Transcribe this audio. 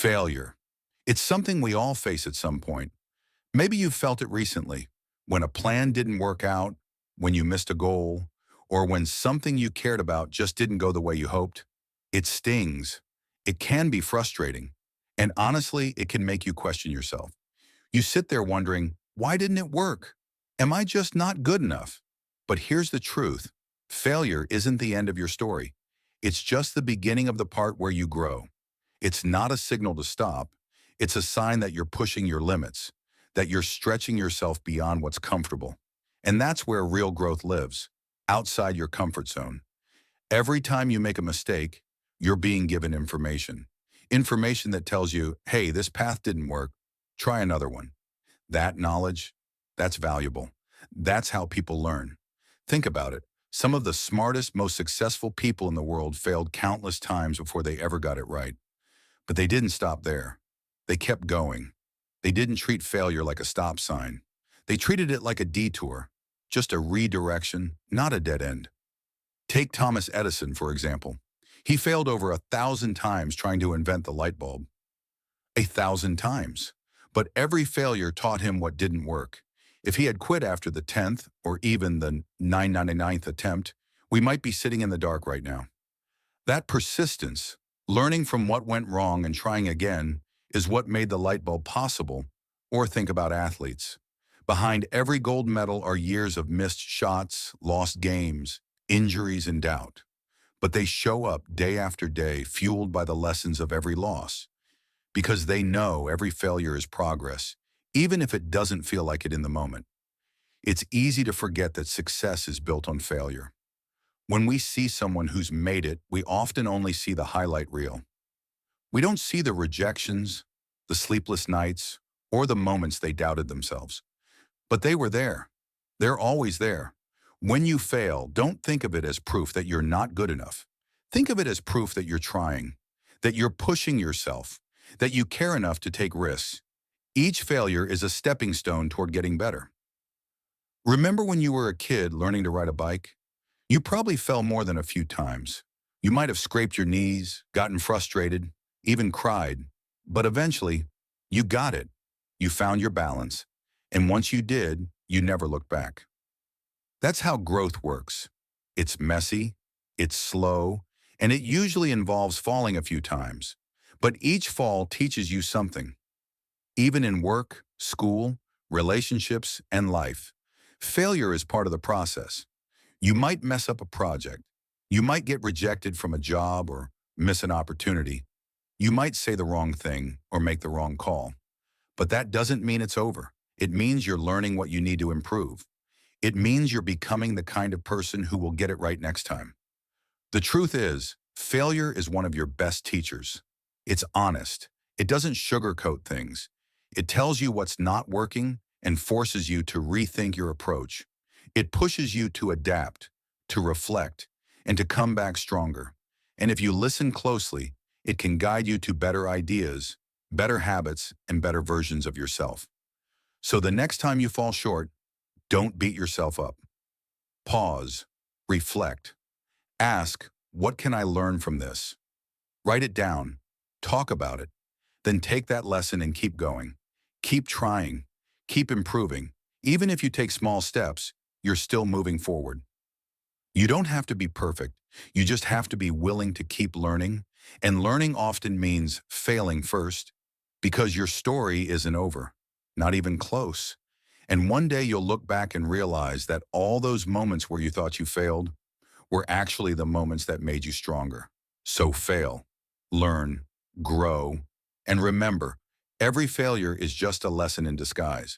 Failure. It's something we all face at some point. Maybe you've felt it recently, when a plan didn't work out, when you missed a goal, or when something you cared about just didn't go the way you hoped. It stings. It can be frustrating. And honestly, it can make you question yourself. You sit there wondering, why didn't it work? Am I just not good enough? But here's the truth. Failure isn't the end of your story. It's just the beginning of the part where you grow. It's not a signal to stop. It's a sign that you're pushing your limits, that you're stretching yourself beyond what's comfortable. And that's where real growth lives, outside your comfort zone. Every time you make a mistake, you're being given information. Information that tells you, hey, this path didn't work. Try another one. That knowledge, that's valuable. That's how people learn. Think about it. Some of the smartest, most successful people in the world failed countless times before they ever got it right. But they didn't stop there. They kept going. They didn't treat failure like a stop sign. They treated it like a detour, just a redirection, not a dead end. Take Thomas Edison, for example. He failed over 1,000 times trying to invent the light bulb. 1,000 times. But every failure taught him what didn't work. If he had quit after the 10th or even the 999th attempt, we might be sitting in the dark right now. That persistence, learning from what went wrong and trying again, is what made the light bulb possible. Or think about athletes. Behind every gold medal are years of missed shots, lost games, injuries, and doubt. But they show up day after day, fueled by the lessons of every loss. Because they know every failure is progress, even if it doesn't feel like it in the moment. It's easy to forget that success is built on failure. When we see someone who's made it, we often only see the highlight reel. We don't see the rejections, the sleepless nights, or the moments they doubted themselves. But they were there. They're always there. When you fail, don't think of it as proof that you're not good enough. Think of it as proof that you're trying, that you're pushing yourself, that you care enough to take risks. Each failure is a stepping stone toward getting better. Remember when you were a kid learning to ride a bike? You probably fell more than a few times. You might have scraped your knees, gotten frustrated, even cried. But eventually, you got it. You found your balance. And once you did, you never looked back. That's how growth works. It's messy, it's slow, and it usually involves falling a few times. But each fall teaches you something. Even in work, school, relationships, and life, failure is part of the process. You might mess up a project. You might get rejected from a job or miss an opportunity. You might say the wrong thing or make the wrong call. But that doesn't mean it's over. It means you're learning what you need to improve. It means you're becoming the kind of person who will get it right next time. The truth is, failure is one of your best teachers. It's honest. It doesn't sugarcoat things. It tells you what's not working and forces you to rethink your approach. It pushes you to adapt, to reflect, and to come back stronger. And if you listen closely, it can guide you to better ideas, better habits, and better versions of yourself. So the next time you fall short, don't beat yourself up. Pause, reflect, ask, what can I learn from this? Write it down, talk about it, then take that lesson and keep going. Keep trying, keep improving. Even if you take small steps, you're still moving forward. You don't have to be perfect. You just have to be willing to keep learning. And learning often means failing first, because your story isn't over, not even close. And one day you'll look back and realize that all those moments where you thought you failed were actually the moments that made you stronger. So fail, learn, grow, and remember, every failure is just a lesson in disguise.